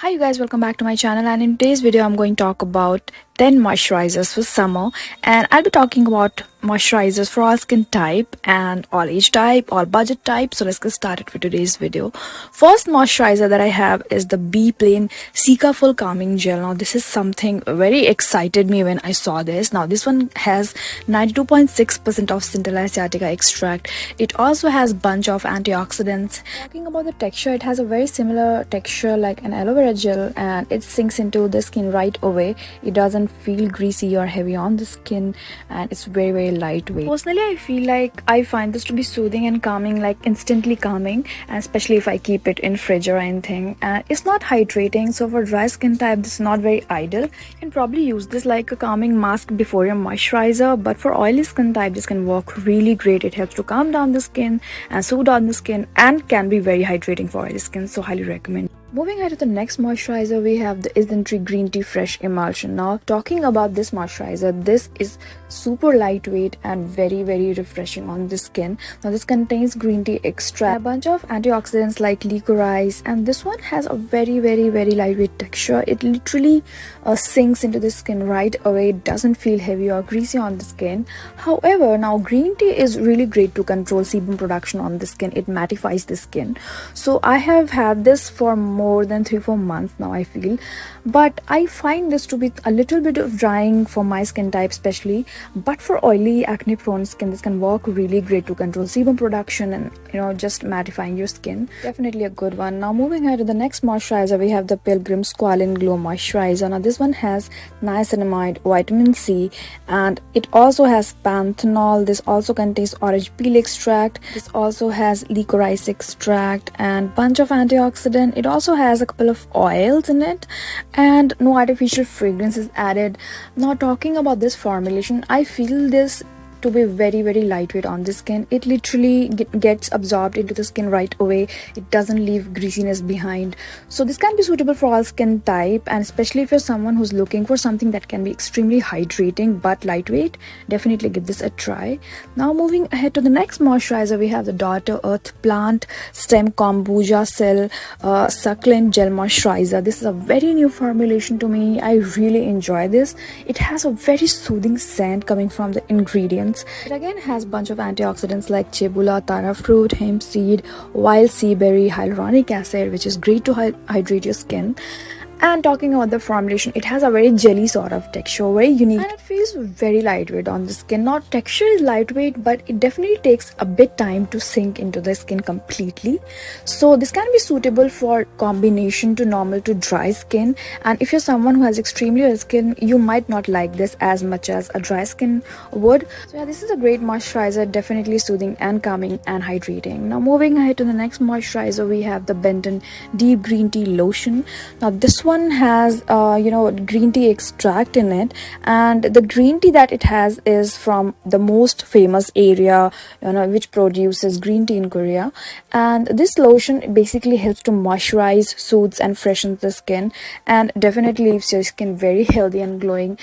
Hi you guys, welcome back to my channel, and in today's video I'm going to talk about 10 moisturizers for summer, and I'll be talking about moisturizers for all skin type and all age type, all budget type. So let's get started with today's video. First moisturizer that I have is the Be Plain Cica Full Calming Gel. Now this is something very excited me when I saw this. Now this one has 92.6% of Centella asiatica extract. It also has bunch of antioxidants. Talking about the texture, it has a very similar texture like an aloe vera gel, and it sinks into the skin right away. It doesn't feel greasy or heavy on the skin, and it's very lightweight. Personally, I feel like I find this to be soothing and calming, like instantly calming, and especially if I keep it in fridge or anything. And it's not hydrating, so for dry skin type this is not very ideal. You can probably use this like a calming mask before your moisturizer, but for oily skin type this can work really great. It helps to calm down the skin and soothe down the skin, and can be very hydrating for oily skin, so highly recommend. Moving ahead to the next moisturizer, we have the Isn't Green Tea Fresh Emulsion. Now talking about this moisturizer, this is super lightweight and very refreshing on the skin. Now this contains green tea extract, a bunch of antioxidants like licorice, and this one has a very lightweight texture. It literally sinks into the skin right away. It doesn't feel heavy or greasy on the skin. However, now green tea is really great to control sebum production on the skin. It mattifies the skin. So I have had this for more than 3-4 months now, I feel, but I find this to be a little bit of drying for my skin type especially. But for oily acne prone skin, this can work really great to control sebum production and just mattifying your skin. Definitely a good one. Now moving ahead to the next moisturizer, we have the Pilgrim Squalene Glow Moisturizer. Now this one has niacinamide, vitamin C, and it also has panthenol. This also contains orange peel extract. This also has licorice extract and bunch of antioxidant. It also has a couple of oils in it, and no artificial fragrance is added. Now talking about this formulation, I feel this to be very lightweight on the skin. It literally gets absorbed into the skin right away. It doesn't leave greasiness behind, so this can be suitable for all skin type, and especially if you're someone who's looking for something that can be extremely hydrating but lightweight, definitely give this a try. Now moving ahead to the next moisturizer, we have the Daughter Earth Plant Stem Kombucha Cell Succulent Gel Moisturizer. This is a very new formulation to me. I really enjoy this. It has a very soothing scent coming from the ingredients. It again has a bunch of antioxidants like chebula, tara fruit, hemp seed, wild sea berry, hyaluronic acid, which is great to hydrate your skin. And talking about the formulation, it has a very jelly sort of texture, very unique, and it feels very lightweight on the skin. Not texture is lightweight, but it definitely takes a bit time to sink into the skin completely. So this can be suitable for combination to normal to dry skin, and if you're someone who has extremely oily skin, you might not like this as much as a dry skin would. So yeah, this is a great moisturizer, definitely soothing and calming and hydrating. Now moving ahead to the next moisturizer, we have the Benton Deep Green Tea Lotion. Now this one has green tea extract in it, and the green tea that it has is from the most famous area which produces green tea in Korea. And this lotion basically helps to moisturize, soothes and freshens the skin, and definitely leaves your skin very healthy and glowing.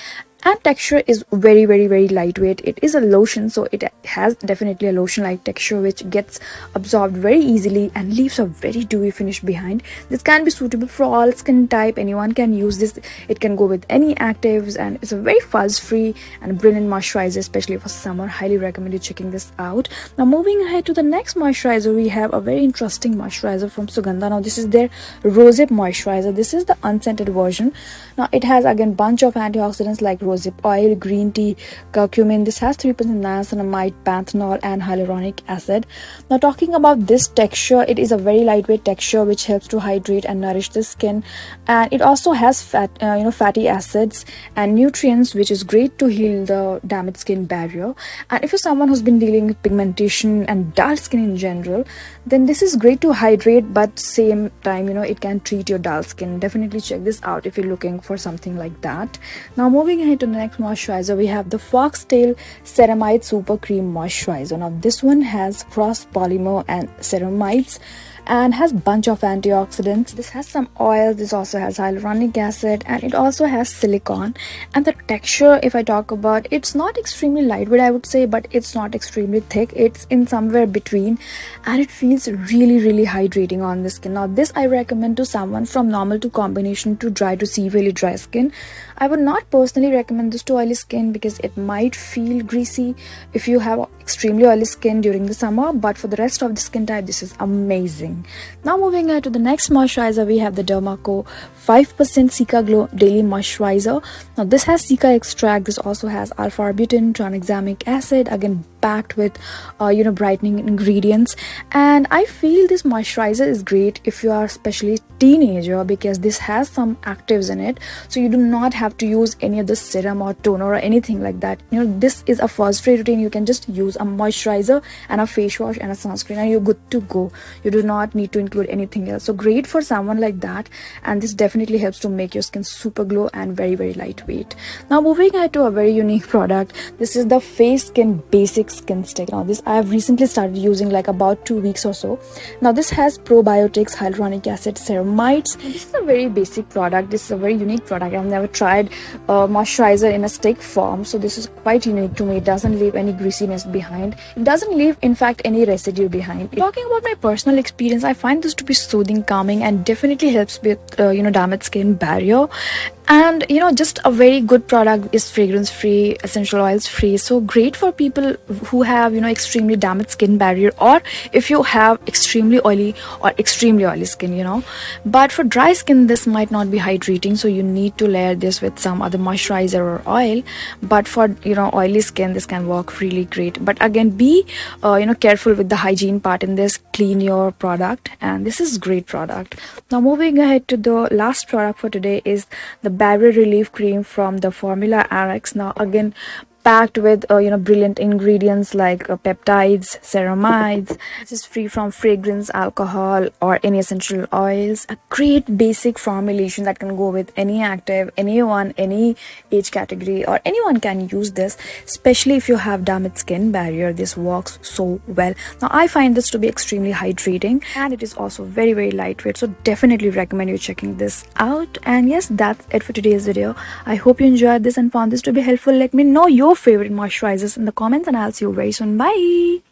And texture is very lightweight. It is a lotion, so it has definitely a lotion like texture which gets absorbed very easily and leaves a very dewy finish behind. This can be suitable for all skin type. Anyone can use this. It can go with any actives, and it's a very fuzz free and brilliant moisturizer, especially for summer. Highly recommend you checking this out. Now moving ahead to the next moisturizer, we have a very interesting moisturizer from Sugandha. Now this is their Rosehip moisturizer. This is the unscented version. Now it has again bunch of antioxidants like rosehip oil, green tea, curcumin. This has 3% niacinamide, panthenol and hyaluronic acid. Now talking about this texture, it is a very lightweight texture which helps to hydrate and nourish the skin, and it also has fatty acids and nutrients, which is great to heal the damaged skin barrier. And if you're someone who's been dealing with pigmentation and dull skin in general, then this is great to hydrate, but same time it can treat your dull skin. Definitely check this out if you're looking for something like that. Now moving ahead ahead to the next moisturizer, we have the Foxtail Ceramide Super Cream Moisturizer. Now this one has cross polymer and ceramides and has bunch of antioxidants. This has some oils, this also has hyaluronic acid, and it also has silicone. And the texture, if I talk about, it's not extremely lightweight, I would say, but it's not extremely thick. It's in somewhere between, and it feels really hydrating on the skin. Now this I recommend to someone from normal to combination to dry to severely dry skin. I would not personally recommend this to oily skin because it might feel greasy if you have extremely oily skin during the summer, but for the rest of the skin type, this is amazing. Now moving on to the next moisturizer, we have the Dermaco 5% Cica Glow Daily Moisturizer. Now this has cica extract, this also has alpha-arbutin, tranexamic acid, again packed with brightening ingredients, and I feel this moisturizer is great if you are especially teenager because this has some actives in it, so you do not have to use any of the serum or toner or anything like that. This is a first day routine. You can just use a moisturizer and a face wash and a sunscreen and you're good to go. You do not need to include anything else, so great for someone like that, and this definitely helps to make your skin super glow and very lightweight. Now moving on to a very unique product, this is the Face Skin Basic Skin Stick. Now this I have recently started using like about 2 weeks or so. Now this has probiotics, hyaluronic acid, ceramides. This is a very basic product. This is a very unique product. I've never tried moisturizer in a stick form, so this is quite unique to me. It doesn't leave any greasiness behind. It doesn't leave in fact any residue behind. Talking about my personal experience, I find this to be soothing, calming, and definitely helps with damaged skin barrier. And just a very good product, is fragrance free, essential oils free, so great for people who have extremely damaged skin barrier, or if you have extremely oily skin. But for dry skin this might not be hydrating, so you need to layer this with some other moisturizer or oil. But for oily skin, this can work really great. But again, be careful with the hygiene part in this. Clean your product, and this is great product. Now moving ahead to the last product for today is the Barrier Relief Cream from the Formula RX. Now again, packed with brilliant ingredients like peptides, ceramides. This is free from fragrance, alcohol, or any essential oils. A great basic formulation that can go with any active, anyone, any age category, or anyone can use this, especially if you have damaged skin barrier. This works so well. Now I find this to be extremely hydrating, and it is also very lightweight, so definitely recommend you checking this out. And yes, that's it for today's video. I hope you enjoyed this and found this to be helpful. Let me know your favorite moisturizers in the comments, and I'll see you very soon. Bye.